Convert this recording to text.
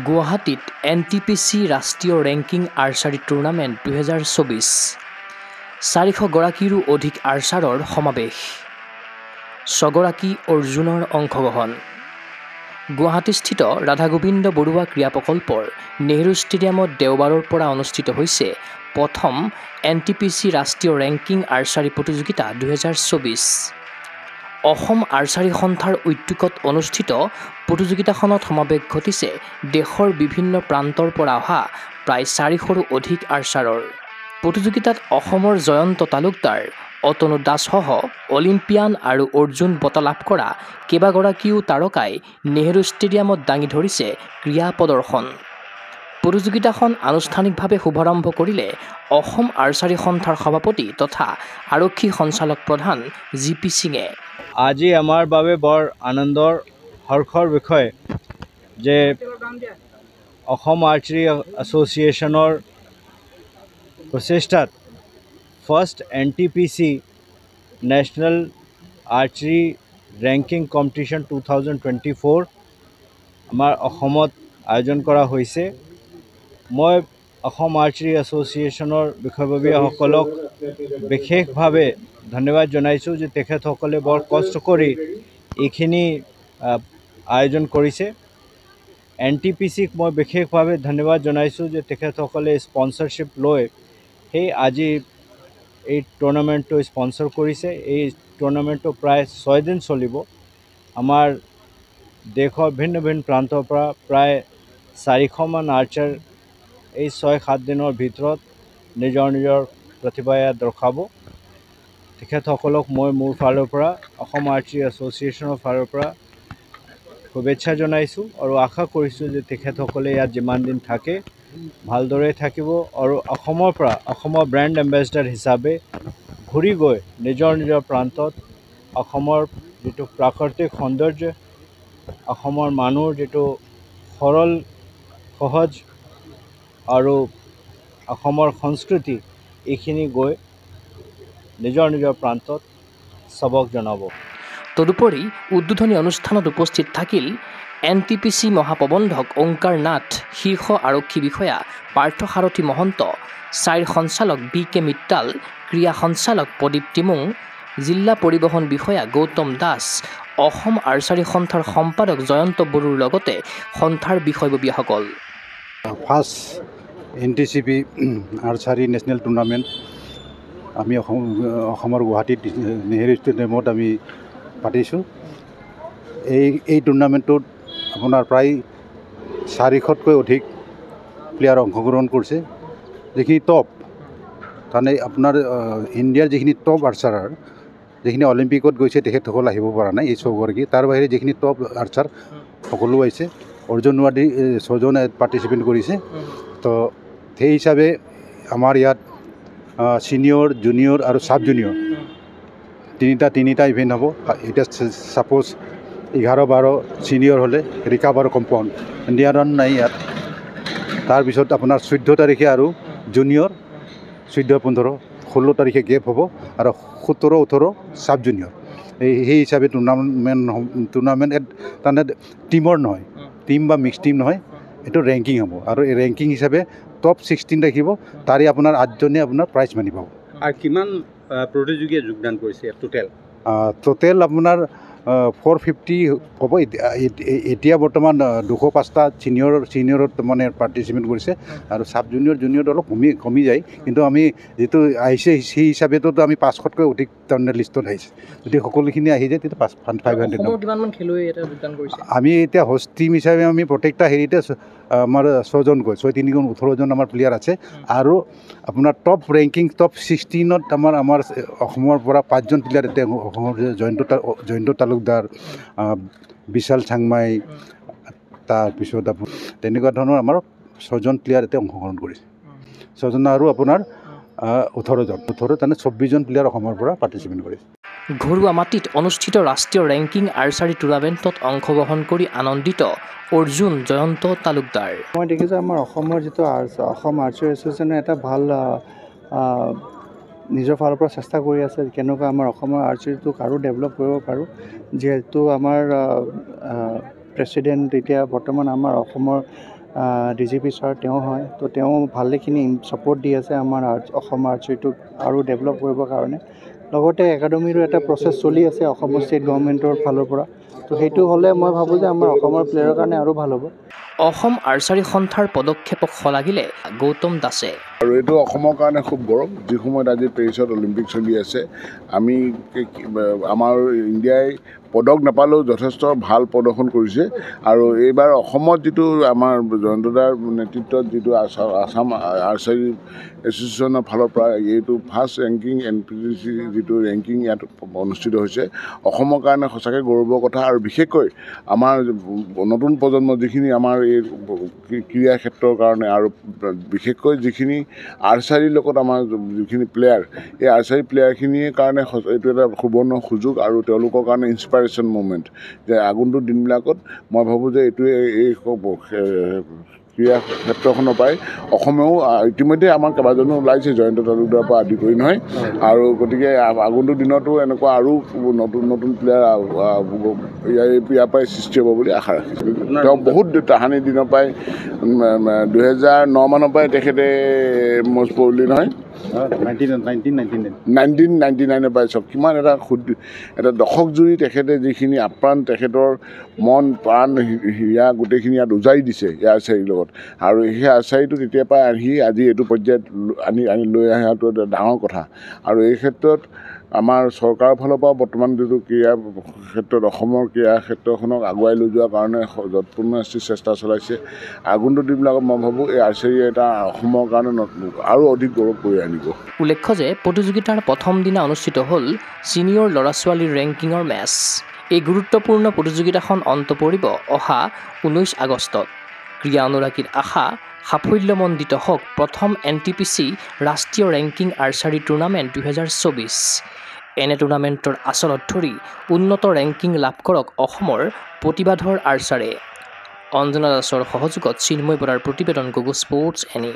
গুৱাহাটীত NTPC ৰাষ্ট্ৰীয় ranking archery tournament 2024 400 গৰাকীৰো অধিক আৰ্চাৰৰ সমাৱেশ 6 গৰাকী অৰ্জুনৰ অংশগ্ৰহণ গুৱাহাটীস্থিত ৰাধা গোবিন্দ বৰুৱা ক্ৰীড়া প্ৰকল্পৰ নেহৰু ষ্টেডিয়ামত দেওবাৰৰ পৰা অনুষ্ঠিত হৈছে প্ৰথম NTPC ৰাষ্ট্ৰীয় ৰেংকিং আৰ্চাৰী প্ৰতিযোগিতা 2024 অসম আৰ্চাৰী সন্থাৰ উদ্যোগত অনুষ্ঠিত প্ৰতিযোগিতাখনত সমাৱেশ ঘটিছে দেশৰ বিভিন্ন প্ৰান্তৰ পৰা অহা প্ৰায় 400ৰো অধিক আৰ্চাৰৰ প্ৰতিযোগিতাত অসমৰ জয়ন্ত তালুকদাৰ অতনু দাসসহ অলিম্পিয়ান আৰু অৰ্জুন বঁটা লাভ কৰা কেইবাগৰাকীও তাৰকাই নেহৰু ষ্টেডিয়ামত দাঙি ধৰিছে ক্ৰীড়া প্ৰদৰ্শন প্ৰতিযোগিতাখন আনুষ্ঠানিকভাৱে শুভাৰম্ভ কৰিলে অসম আৰ্চাৰী সন্থাৰ সভাপতি তথা আৰক্ষী সঞ্চালক প্ৰধান GP সিঙে আজি আমাৰ বাবে বৰ আনন্দৰ হৰ্ষৰ বিষয় যে অসম আৰ্চাৰী এছ'চিয়েশ্যনৰ প্ৰচেষ্টাত first NTPC national archery ranking competition 2024 আমাৰ অসমত আয়োজন কৰা হৈছে মই অসম আৰ্চাৰী এছ'চিয়েশ্যনৰ বিষয়ববীয়াসকলক বিশেষভাৱে ধন্যবাদ জনাইছোঁ যে তেখেতসকলে বৰ কষ্ট কৰি এইখিনি আয়োজন কৰিছে NTPCক মই বিশেষভাৱে ধন্যবাদ জনাইছোঁ যে তেখেতসকলে স্পন্সৰশ্বিপ লৈ সেই আজি এই টুৰ্ণামেণ্টটো স্পন্সৰ কৰিছে এই টুৰ্ণামেণ্টটো প্ৰায় 6 দিন চলিব আমাৰ দেশৰ ভিন্ন ভিন্ন প্ৰান্তৰ পৰা প্ৰায় 400 মান আৰ্চাৰ এই 6-7 দিনৰ ভিতৰত নিজৰ নিজৰ প্ৰতিভা দেখাব তেখেতসকলক মই মোৰ ফালৰ পৰা অসম আৰ্চাৰী এছ'চিয়েশ্যনৰ ফালৰ পৰা শুভেচ্ছা জনাইছোঁ আৰু আশা কৰিছোঁ যে তেখেতসকলে ইয়াত যিমান দিন থাকে ভালদৰে থাকিব আৰু অসমৰ ব্ৰেণ্ড এম্বেছাডৰ হিচাপে ঘূৰি গৈ নিজৰ নিজৰ প্ৰান্তত অসমৰ যিটো প্ৰাকৃতিক সৌন্দৰ্য অসমৰ মানুহৰ যিটো সৰল সহজ আৰু অসমৰ সংস্কৃতি এইখিনি গৈ নিজৰ নিজৰ প্ৰান্তত সবক জনাব তদুপৰি উদ্বোধনী অনুষ্ঠানত উপস্থিত থাকিল NTPC মহাপ্ৰবন্ধক ওংকাৰ নাথ শীৰ্ষ আৰক্ষী বিষয়া পাৰ্থ সাৰথী মহন্ত চাইৰ সঞ্চালক BK মিত্তাল ক্ৰীড়া সঞ্চালক প্ৰদীপ টিমুং জিলা পৰিবহণ বিষয়া গৌতম দাস অসম আৰ্চাৰী সন্থাৰ সম্পাদক জয়ন্ত বড়োৰ লগতে সন্থাৰ বিষয়ববীয়াসকল first NTPC archery national tournament আমি অসমৰ গুৱাহাটীত নেহেৰু ষ্টেডিয়ামত আমি পাতিছোঁ এই টুৰ্ণামেণ্টটোত আপোনাৰ প্ৰায় 400তকৈ অধিক প্লেয়াৰ অংশগ্ৰহণ কৰিছে যিখিনি টপ তাৰমানে আপোনাৰ ইণ্ডিয়াৰ যিখিনি টপ আৰ্চাৰ যিখিনি অলিম্পিকত গৈছে তেখেতসকল আহিব পৰা নাই এই 6 গৰাকী তাৰ বাহিৰে যিখিনি টপ আৰ্চাৰ সকলো আহিছে অৰ্জুনৱাদী 6জন পাৰ্টিচিপেণ্ট কৰিছে তো সেই হিচাপে আমাৰ ইয়াত ছিনিয়ৰ জুনিয়ৰ আৰু ছাব জুনিয়ৰ তিনিটা ইভেণ্ট হ'ব এতিয়া ছাপ'জ 11-12 ছিনিয়ৰ হ'লে ৰিকাৰ্ভ আৰু কম্পাউণ্ড ইণ্ডিয়ান নাই ইয়াত তাৰপিছত আপোনাৰ 14 তাৰিখে আৰু জুনিয়ৰ 14-15 16 তাৰিখে গেপ হ'ব আৰু 17-18 ছাব জুনিয়ৰ সেই হিচাপে টুৰ্ণামেণ্ট তাৰমানে টিমৰ নহয় টিম বা মিক্স টিম নহয় এইটো ৰেংকিং হ'ব আৰু এই ৰেংকিং হিচাপে টপ 16 ৰাখিব তাৰে আপোনাৰ 8জনে আপোনাৰ প্ৰাইজ মানি পাব আৰু কিমান প্ৰতিযোগীয়ে যোগদান কৰিছে টোটেল আপোনাৰ 450 হ'ব এতিয়া বৰ্তমান 205টা ছিনিয়ৰত মানে পাৰ্টিচিপেণ্ট কৰিছে আৰু ছাব জুনিয়ৰ অলপ কমি যায় কিন্তু আমি যিটো আহিছে সেই হিচাপেতো আমি 500তকৈ অধিক তাৰমানে লিষ্টত আহিছে যদি সকলোখিনি আহি যায় তেতিয়া 500 আমি এতিয়া হোষ্ট টিম হিচাপে আমি প্ৰত্যেকটা হেৰিতে আমাৰ 6জনকৈ 6-3 18জন আমাৰ প্লেয়াৰ আছে আৰু আপোনাৰ টপ ৰেংকিং টপ 16ত আমাৰ অসমৰ পৰা 5জন প্লেয়াৰ এতিয়া অসমৰ জয়ন্ত তালুকদাৰ বিশাল চাংমাই তাৰপিছত তেনেকুৱা ধৰণৰ আমাৰ 6জন প্লেয়াৰ এতিয়া অংশগ্ৰহণ কৰিছে 6জন আৰু আপোনাৰ 18 তাৰমানে 24জন প্লেয়াৰ অসমৰ পৰা পাৰ্টিচিপেণ্ট কৰিছে ঘৰুৱা মাটিত অনুষ্ঠিত ৰাষ্ট্ৰীয় ৰেংকিং আৰ্চাৰী টুৰ্ণামেণ্টত অংশগ্ৰহণ কৰি আনন্দিত অৰ্জুন জয়ন্ত তালুকদাৰ মই দেখিছোঁ আমাৰ অসমৰ যিটো অসম আৰ্চাৰী এছ'চিয়েশ্যনে এটা ভাল নিজৰ ফালৰ পৰা চেষ্টা কৰি আছে কেনেকুৱা আমাৰ অসমৰ আৰ্চাৰীটোক আৰু ডেভেলপ কৰিব পাৰোঁ যিহেতু আমাৰ প্ৰেচিডেণ্ট এতিয়া বৰ্তমান আমাৰ অসমৰ DGP ছাৰ তেওঁ হয় তো তেওঁ ভালেখিনি ছাপোৰ্ট দি আছে আমাৰ অসম আৰ্চাৰীটোক আৰু ডেভেলপ কৰিবৰ কাৰণে লগতে একাডেমিৰো এটা প্ৰচেছ চলি আছে অসমৰ ষ্টেট গভৰ্ণমেণ্টৰ ফালৰ পৰা তো সেইটো হ'লে মই ভাবোঁ যে আমাৰ অসমৰ প্লেয়াৰৰ কাৰণে আৰু ভাল হ'ব অসম আৰ্চাৰী সন্থাৰ পদক্ষেপক শলাগিলে গৌতম দাসে আৰু এইটো অসমৰ কাৰণে খুব গৌৰৱ যি সময়ত আজি পেৰিছত অলিম্পিক চলি আছে আমি আমাৰ ইণ্ডিয়াই পদক নাপালেও যথেষ্ট ভাল প্ৰদৰ্শন কৰিছে আৰু এইবাৰ অসমত যিটো আমাৰ জয়ন্তদাৰ নেতৃত্বত যিটো আসাম আৰ্চাৰী এছ'চিয়েশ্যনৰ ফালৰ পৰা এইটো ফাৰ্ষ্ট ৰেংকিং NTPC যিটো ৰেংকিং ইয়াত অনুষ্ঠিত হৈছে অসমৰ কাৰণে সঁচাকৈ গৌৰৱৰ কথা আৰু বিশেষকৈ আমাৰ নতুন প্ৰজন্ম যিখিনি আমাৰ এই ক্ৰীড়া ক্ষেত্ৰৰ কাৰণে আৰু বিশেষকৈ যিখিনি আৰ্চাৰীৰ লগত আমাৰ যিখিনি প্লেয়াৰ এই আৰ্চাৰী প্লেয়াৰখিনিৰ কাৰণে এইটো এটা সুবৰ্ণ সুযোগ আৰু তেওঁলোকৰ কাৰণে ইনস্পাইৰেশ্যন মুভমেণ্ট যে আগন্তুক দিনবিলাকত মই ভাবোঁ যে এইটোৱে এই ক্ৰীড়া ক্ষেত্ৰখনৰ পৰাই অসমেও ইতিমধ্যে আমাৰ কেইবাজনো ওলাইছে জয়ন্ত তালুকদাৰৰ পৰা আদি কৰি নহয় আৰু গতিকে আগন্তুক দিনতো এনেকুৱা আৰু নতুন নতুন প্লেয়াৰ ইয়াৰ পৰাই সৃষ্টি হ'ব বুলি আশা ৰাখিছোঁ তেওঁ বহুত তাহানি দিনৰ পৰাই 2009 মানৰ পৰাই তেখেতে মষ্ট পৰলি নহয় 1999 পাই চব কিমান এটা দশক জুৰি তেখেতে যিখিনি আপ্ৰাণ তেখেতৰ মন প্ৰাণ হিয়া গোটেইখিনি ইয়াত উজাৰি দিছে এই আৰ্চাৰীৰ লগত আৰু সেই আৰ্চাৰীটো তেতিয়াৰ পৰা আহি আজি এইটো পৰ্যায়ত আনি লৈ অহাটো এটা ডাঙৰ কথা আৰু এই ক্ষেত্ৰত আমাৰ চৰকাৰৰ ফালৰ পৰা বৰ্তমান যিটো ক্ৰীড়া ক্ষেত্ৰত অসমৰ ক্ৰীড়া ক্ষেত্ৰখনক আগুৱাই লৈ যোৱাৰ কাৰণে যৎপূৰ্ণ চেষ্টা চলাইছে আগন্তুক দিনবিলাকত মই ভাবোঁ এই আৰ্চাৰী এটা অসমৰ কাৰণে আৰু অধিক গৌৰৱ কৰি আনিব উল্লেখ্য যে প্ৰতিযোগিতাৰ প্ৰথম দিনা অনুষ্ঠিত হ'ল ছিনিয়ৰ ল'ৰা ছোৱালীৰ ৰেংকিঙৰ মেচ এই গুৰুত্বপূৰ্ণ প্ৰতিযোগিতাখন অন্ত পৰিব অহা 19 আগষ্টত ক্ৰীড়া অনুৰাগীৰ আশা সাফল্যমণ্ডিত হওক প্ৰথম NTPC ৰাষ্ট্ৰীয় ৰেংকিং আৰ্চাৰী টুৰ্ণামেণ্ট 2024 এনে টুৰ্ণামেণ্টৰ আচলত ধৰি উন্নত ৰেংকিং লাভ কৰক অসমৰ প্ৰতিভাধৰ আৰ্চাৰে অঞ্জনা দাসৰ সহযোগত চিন্ময় বৰাৰ প্ৰতিবেদন গুগল স্পৰ্টছ এনি